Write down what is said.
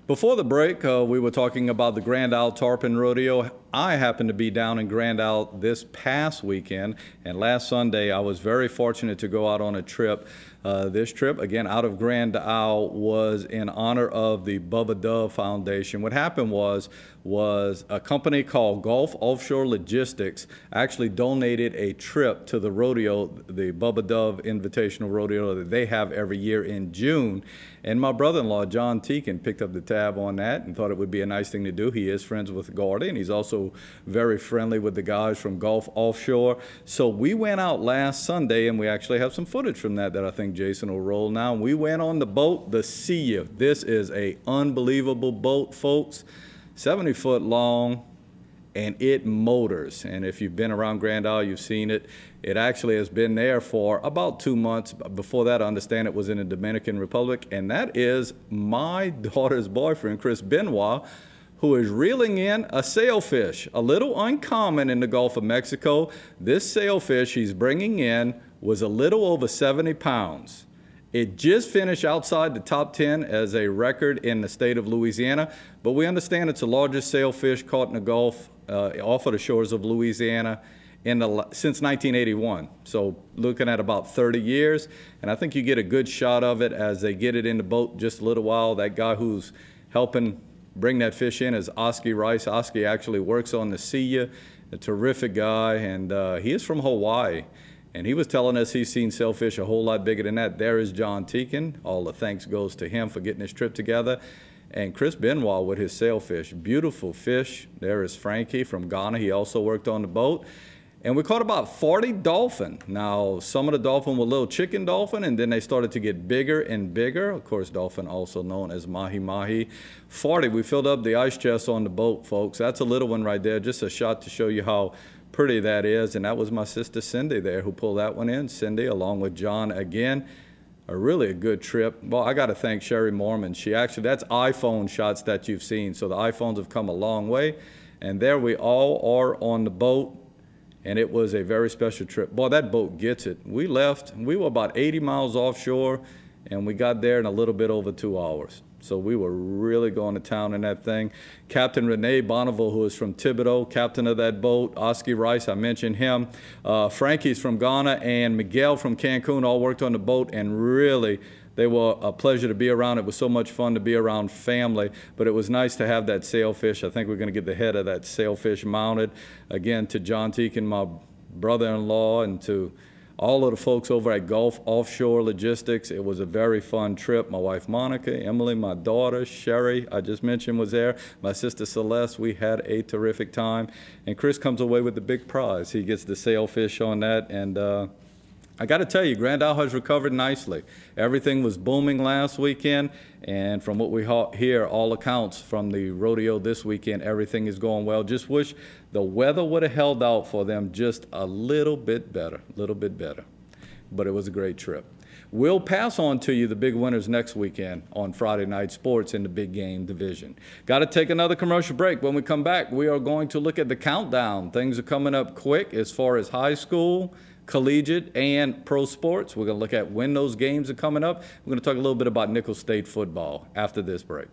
Before the break, we were talking about the Grand Isle Tarpon Rodeo. I happened to be down in Grand Isle this past weekend, and last Sunday I was very fortunate to go out on a trip. This trip, again, out of Grand Isle, was in honor of the Bubba Dove Foundation. What happened was a company called Gulf Offshore Logistics actually donated a trip to the rodeo, the Bubba Dove Invitational Rodeo that they have every year in June. And my brother-in-law, John Teakin, picked up the tab on that and thought it would be a nice thing to do. He is friends with Gordy, and he's also very friendly with the guys from Gulf Offshore. So we went out last Sunday, and we actually have some footage from that I think Jason will roll now. We went on the boat, the Sea. This is an unbelievable boat, folks. 70-foot long, and it motors. And if you've been around Grand Isle, you've seen it. It actually has been there for about 2 months. Before that, I understand it was in the Dominican Republic. And that is my daughter's boyfriend, Chris Benoit, who is reeling in a sailfish, a little uncommon in the Gulf of Mexico. This sailfish he's bringing in was a little over 70 pounds. It just finished outside the top 10 as a record in the state of Louisiana, but we understand it's the largest sailfish caught in the Gulf off of the shores of Louisiana since 1981. So looking at about 30 years, and I think you get a good shot of it as they get it in the boat just a little while. That guy who's helping bring that fish in is Oski Rice. Oski actually works on the Sea, a terrific guy, and he is from Hawaii. And he was telling us he's seen sailfish a whole lot bigger than that. There is John Teakin. All the thanks goes to him for getting this trip together. And Chris Benoit with his sailfish. Beautiful fish. There is Frankie from Ghana. He also worked on the boat. And we caught about 40 dolphin. Now, some of the dolphin were little chicken dolphin, and then they started to get bigger and bigger. Of course, dolphin also known as mahi-mahi. 40, we filled up the ice chest on the boat, folks. That's a little one right there. Just a shot to show you how pretty that is. And that was my sister Cindy there who pulled that one in. Cindy, along with John again. Really a good trip. Well, I got to thank Sherry Mormon. That's iPhone shots that you've seen. So the iPhones have come a long way. And there we all are on the boat. And it was a very special trip. Boy, that boat gets it. We left, we were about 80 miles offshore, and we got there in a little bit over 2 hours. So we were really going to town in that thing. Captain Rene Bonneville, who is from Thibodeau, captain of that boat. Oski Rice, I mentioned him. Frankie's from Ghana, and Miguel from Cancun all worked on the boat, and really, they were a pleasure to be around. It was so much fun to be around family, but it was nice to have that sailfish. I think we're going to get the head of that sailfish mounted. Again, to John Teakin, my brother-in-law, and to all of the folks over at Gulf Offshore Logistics. It was a very fun trip. My wife, Monica, Emily, my daughter, Sherry, I just mentioned, was there. My sister, Celeste, we had a terrific time. And Chris comes away with the big prize. He gets the sailfish on that, and I got to tell you, Grand Isle has recovered nicely. Everything was booming last weekend, and from what we hear, all accounts from the rodeo this weekend, everything is going well. Just wish the weather would have held out for them just a little bit better. But it was a great trip. We'll pass on to you the big winners next weekend on Friday Night Sports in the big game division. Got to take another commercial break. When we come back, we are going to look at the countdown. Things are coming up quick as far as high school, collegiate, and pro sports. We're going to look at when those games are coming up. We're going to talk a little bit about Nicholls State football after this break.